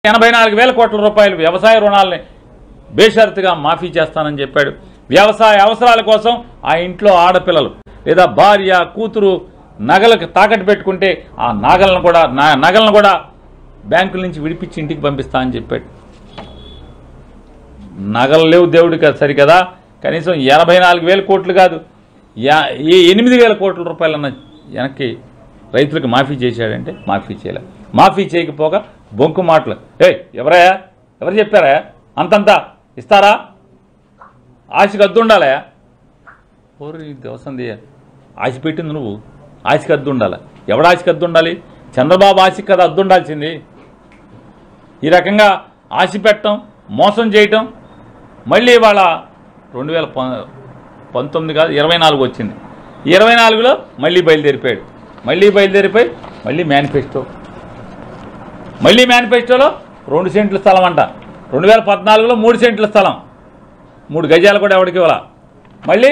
84,000 కోట్ల రూపాయలు వ్యవసాయ రుణాలని బేషరతుగా మాఫీ చేస్తానని చెప్పాడు. వ్యవసాయ అవసరాల కోసం ఆ ఇంట్లో ఆడపిల్లలు లేదా భార్య కూతురు నగలకు తాకట్టు పెట్టుకుంటే ఆ నగలను కూడా బ్యాంకుల నుంచి విడిపించి ఇంటికి పంపిస్తా అని చెప్పాడు. నగలు లేవు దేవుడికి సరికదా, కనీసం 84,000 కోట్లు కాదు 8,000 కోట్ల రూపాయలన్న వెనక్కి రైతులకు మాఫీ చేశాడంటే మాఫీ చేయలే. మాఫీ చేయకపోగా బొంకు మాటలు. ఎవరయ్యా, ఎవరు చెప్పారా అంతంతా ఇస్తారా, ఆశకి అద్దు ఉండాలా? ఓరి దోసంది, ఆశ పెట్టింది నువ్వు, ఆశకి అద్దు ఉండాలా? ఎవడ ఆశకి అద్దు ఉండాలి? చంద్రబాబు ఆశకి కదా అద్దు ఉండాల్సింది. ఈ రకంగా ఆశ పెట్టడం, మోసం చేయటం, మళ్ళీ ఇవాళ 2019 కాదు 24 వచ్చింది. 24లో మళ్ళీ బయలుదేరిపోయాడు. మళ్ళీ మేనిఫెస్టోలో 2 సెంట్ల స్థలం అంట. 2014లో 3 సెంట్ల స్థలం, 3 గజాలు కూడా ఎవరికి ఇవ్వాల. మళ్ళీ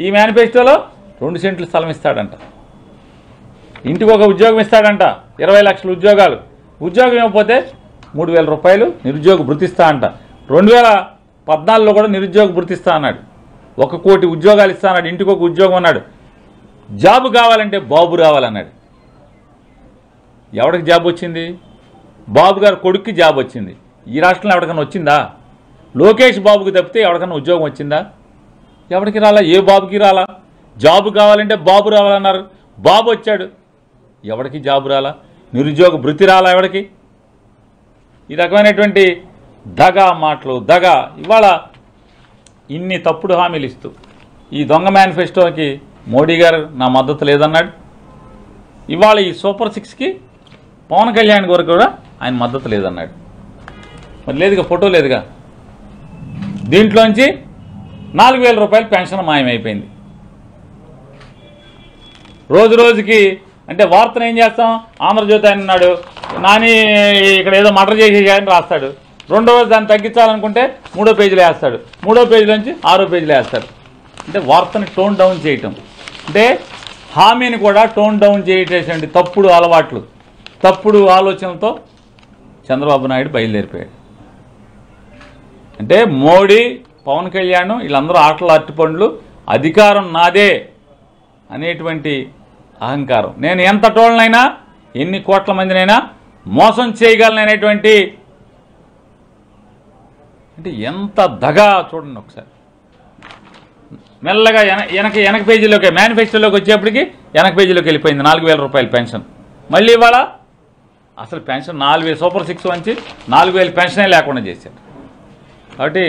ఈ మేనిఫెస్టోలో 2 సెంట్ల స్థలం ఇస్తాడంట. ఇంటికి ఒక ఉద్యోగం ఇస్తాడంట, 20 లక్షల ఉద్యోగాలు. ఉద్యోగం ఇవ్వకపోతే 3,000 రూపాయలు నిరుద్యోగ భృతి ఇస్తా అంట. 2014లో కూడా నిరుద్యోగ భృతి ఇస్తా అన్నాడు. 1 కోటి ఉద్యోగాలు ఇస్తా అన్నాడు. ఇంటికి ఒక ఉద్యోగం అన్నాడు. జాబు కావాలంటే బాబు రావాలన్నాడు. ఎవరికి జాబ్ వచ్చింది? బాబు గారు కొడుక్కి జాబ్ వచ్చింది. ఈ రాష్ట్రంలో ఎవరికైనా వచ్చిందా? లోకేష్ బాబుకి తప్పితే ఎవరికైనా ఉద్యోగం వచ్చిందా? ఎవరికి రాలా, ఏ బాబుకి రాలా. జాబు కావాలంటే బాబు రావాలన్నారు, బాబు వచ్చాడు, ఎవరికి జాబు రాలా. నిరుద్యోగ భృతి రాలా ఎవరికి. ఈ రకమైనటువంటి దగా మాటలు, ఇవాళ ఇన్ని తప్పుడు హామీలు ఇస్తూ ఈ దొంగ మేనిఫెస్టోకి మోడీ గారు నా మద్దతు లేదన్నాడు. ఇవాళ ఈ సూపర్ 6కి పవన్ కళ్యాణ్ గారు కూడా ఆయన మద్దతు లేదన్నాడు. మరి లేదుగా, ఫోటో లేదుగా. దీంట్లోంచి 4,000 రూపాయలు పెన్షన్ మాయమైపోయింది. రోజుకి అంటే వార్తను ఏం చేస్తాం, ఆంధ్రజ్యోతి ఆయన ఉన్నాడు, నాని ఇక్కడ ఏదో మర్డర్ చేసేయాలని రాస్తాడు. 2వ రోజు దాన్ని తగ్గించాలనుకుంటే 3వ పేజీలో వేస్తాడు, 3వ పేజీలోంచి 6వ పేజీలో వేస్తాడు. అంటే వార్తని టోన్ డౌన్ చేయటం, అంటే హామీని కూడా టోన్ డౌన్ చేసేటువంటి తప్పుడు అలవాట్లు, తప్పుడు ఆలోచనలతో చంద్రబాబు నాయుడు బయలుదేరిపోయాడు. అంటే మోడీ, పవన్ కళ్యాణ్ వీళ్ళందరూ ఆటలు అట్టిపండ్లు, అధికారం నాదే అనేటువంటి అహంకారం. నేను ఎంత టోళ్ళనైనా, ఎన్ని కోట్ల మందినైనా మోసం చేయగలననేటువంటి, అంటే ఎంత దగా చూడండి ఒకసారి. మెల్లగా వెనక పేజీలోకి మేనిఫెస్టోలోకి వచ్చేప్పటికి వెనక పేజీలోకి వెళ్ళిపోయింది 4,000 రూపాయల పెన్షన్. మళ్ళీ ఇవాళ అసలు పెన్షన్ 4,000 సూపర్ 6 వంచి 4,000 పెన్షనే లేకుండా చేశారు. కాబట్టి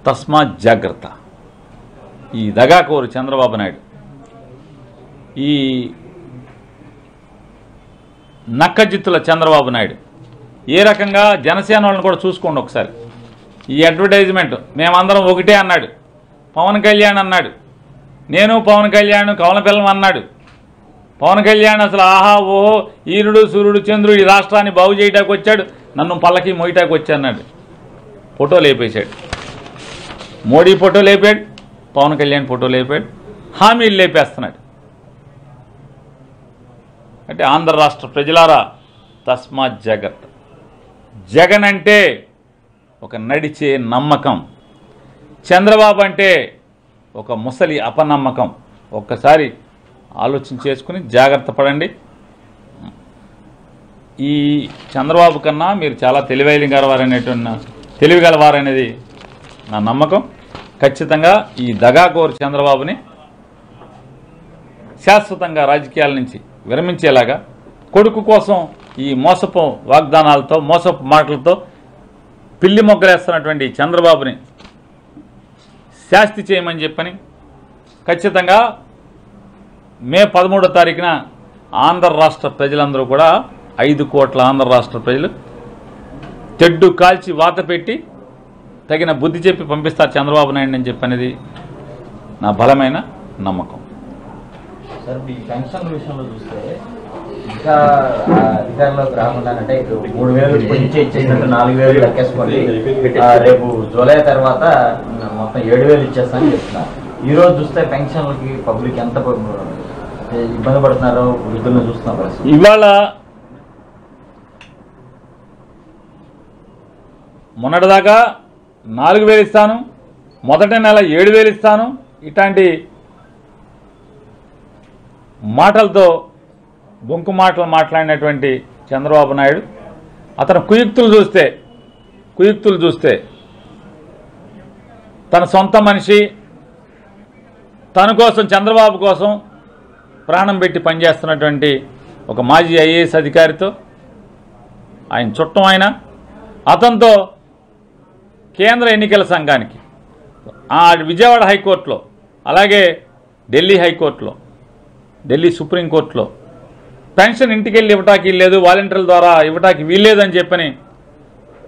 తస్మాత్ జాగ్రత్త. ఈ దగాకోరు చంద్రబాబు నాయుడు, ఈ నక్కజిత్తుల చంద్రబాబు నాయుడు ఏ రకంగా జనసేన వాళ్ళని కూడా చూసుకోండి ఒకసారి. ఈ అడ్వర్టైజ్మెంట్ మేమందరం ఒకటే అన్నాడు, పవన్ కళ్యాణ్ అన్నాడు, నేను పవన్ కళ్యాణ్ కవలపిల్లం అన్నాడు. పవన్ కళ్యాణ్ అసలు ఆహా ఓహో ఈరుడు సూర్యుడు చంద్రుడు ఈ రాష్ట్రాన్ని బాగు చేయటానికి వచ్చాడు, నన్ను పల్లకి మోయటానికి వచ్చా అన్నాడు. ఫోటో లేపేశాడు. మోడీ ఫోటో లేపాడు, పవన్ కళ్యాణ్ ఫోటో లేపాడు, హామీలు లేపేస్తున్నాడు. అంటే ఆంధ్ర రాష్ట్ర ప్రజలారా తస్మాత్ జాగ్రత్త. జగన్ అంటే ఒక నడిచే నమ్మకం, చంద్రబాబు అంటే ఒక ముసలి అపనమ్మకం. ఒక్కసారి ఆలోచన చేసుకుని జాగ్రత్త పడండి. ఈ చంద్రబాబు కన్నా మీరు చాలా తెలివిగలవారనేది నా నమ్మకం. ఖచ్చితంగా ఈ దగాకోరు చంద్రబాబుని శాశ్వతంగా రాజకీయాల నుంచి విరమించేలాగా, కొడుకు కోసం ఈ మోసపు వాగ్దానాలతో, మోసపు మాటలతో పిల్లి మొగ్గలేస్తున్నటువంటి చంద్రబాబుని శాస్తి చేయమని చెప్పని ఖచ్చితంగా మే 13వ తారీఖున ఆంధ్ర రాష్ట్ర ప్రజలందరూ కూడా 5 కోట్ల ఆంధ్ర రాష్ట్ర ప్రజలు తెడ్డు కాల్చి వాత పెట్టి తగిన బుద్ధి చెప్పి పంపిస్తారు చంద్రబాబు నాయుడు అని చెప్పనేది నా బలమైన నమ్మకం. సార్, ఈ పెన్షన్ విషయంలో చూస్తే ఇంకా అధికారంలోకి రాకుండానంటే 3,000 ఇచ్చేసినట్టు 4,000 లెక్కేసుకోండి, రేపు జూలై తర్వాత మొత్తం 7,000 ఇచ్చేస్తానని చెప్తున్నారు. ఈ రోజు చూస్తే పెన్షన్లకి పబ్లిక్ ఎంత ఇబ్బంది పడుతున్నారో వృద్ధులను చూస్తున్న పరిస్థితి. ఇవాళ మొన్నటిదాకా 4,000 ఇస్తాను, మొదటి నెల 7,000 ఇస్తాను, ఇట్లాంటి మాటలతో బొంకు మాటలు మాట్లాడినటువంటి చంద్రబాబు నాయుడు అతను కుయుక్తులు చూస్తే తన సొంత మనిషి తన కోసం చంద్రబాబు కోసం ప్రాణం పెట్టి పనిచేస్తున్నటువంటి ఒక మాజీ ఐఏఎస్ అధికారితో ఆయన చుట్టం ఆయన అతనితో కేంద్ర ఎన్నికల సంఘానికి విజయవాడ హైకోర్టులో అలాగే ఢిల్లీ హైకోర్టులో ఢిల్లీ సుప్రీంకోర్టులో పెన్షన్ ఇంటికి వెళ్ళి ఇవ్వటానికి వీల్లేదు, వాలంటీర్ల ద్వారా ఇవ్వటానికి వీల్లేదని చెప్పని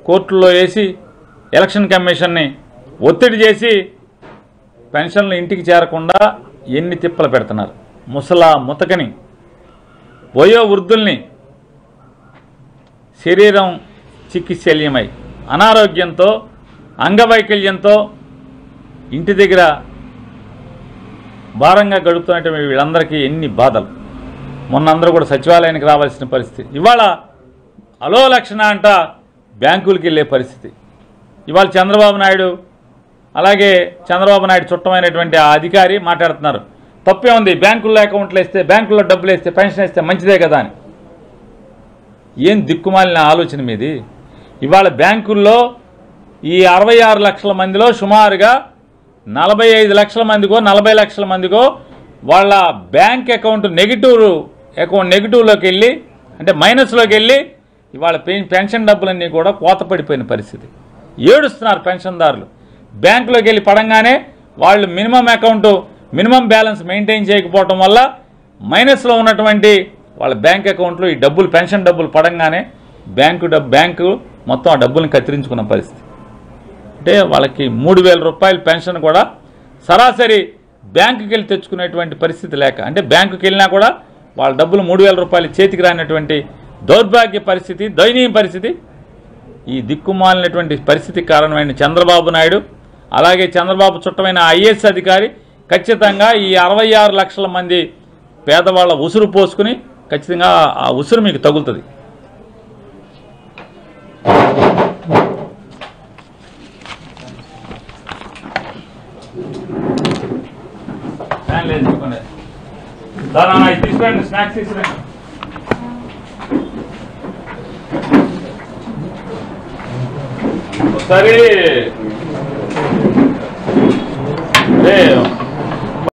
కోర్టుల్లో వేసి ఎలక్షన్ కమిషన్ని ఒత్తిడి చేసి పెన్షన్లు ఇంటికి చేరకుండా ఎన్ని తిప్పలు పెడుతున్నారు. ముతకని వయో వృద్ధుల్ని శరీరం చికిత్సల్యమై అనారోగ్యంతో అంగవైకల్యంతో ఇంటి దగ్గర భారంగా గడుపుతున్నటువంటి వీళ్ళందరికీ ఎన్ని బాధలు. మొన్న అందరూ కూడా సచివాలయానికి రావాల్సిన పరిస్థితి. ఇవాళ అలో లక్షణ అంట బ్యాంకులకి వెళ్ళే పరిస్థితి. ఇవాళ చంద్రబాబు నాయుడు అలాగే చంద్రబాబు నాయుడు చుట్టమైనటువంటి ఆ అధికారి మాట్లాడుతున్నారు, తప్పే ఉంది, బ్యాంకుల్లో అకౌంట్లు వేస్తే బ్యాంకుల్లో డబ్బులు వేస్తే పెన్షన్ వేస్తే మంచిదే కదా అని. ఏం దిక్కుమాలిన ఆలోచన మీది. ఇవాళ బ్యాంకుల్లో ఈ 66 లక్షల మందిలో సుమారుగా 45 లక్షల మందికో 40 లక్షల మందికో వాళ్ళ బ్యాంక్ అకౌంట్ నెగిటివ్లోకి వెళ్ళి అంటే మైనస్లోకి వెళ్ళి ఇవాళ పెన్షన్ డబ్బులన్నీ కూడా కోత పడిపోయిన పరిస్థితి. ఏడుస్తున్నారు పెన్షన్దారులు. బ్యాంకులోకి వెళ్ళి పడంగానే వాళ్ళు మినిమం బ్యాలెన్స్ మెయింటైన్ చేయకపోవటం వల్ల మైనస్లో ఉన్నటువంటి వాళ్ళ బ్యాంక్ అకౌంట్లో ఈ డబ్బులు పెన్షన్ డబ్బులు పడంగానే బ్యాంకు మొత్తం ఆ డబ్బుల్ని కత్తిరించుకున్న పరిస్థితి. అంటే వాళ్ళకి 3,000 రూపాయల పెన్షన్ కూడా సరాసరి బ్యాంకుకి వెళ్ళి తెచ్చుకునేటువంటి పరిస్థితి లేక, అంటే బ్యాంకుకి వెళ్ళినా కూడా వాళ్ళ డబ్బులు 3,000 రూపాయలు చేతికి రానటువంటి దౌర్భాగ్య పరిస్థితి, దయనీయ పరిస్థితి. ఈ దిక్కుమాలినటువంటి పరిస్థితికి కారణమైన చంద్రబాబు నాయుడు అలాగే చంద్రబాబు చుట్టమైన ఐఏఎస్ అధికారి ఖచ్చితంగా ఈ 66 లక్షల మంది పేదవాళ్ళ ఉసురు పోసుకుని ఖచ్చితంగా ఆ ఉసురు మీకు తగులుతుంది. తీసుకురండి, స్నాక్స్ తీసుకురండి. ఒకసారి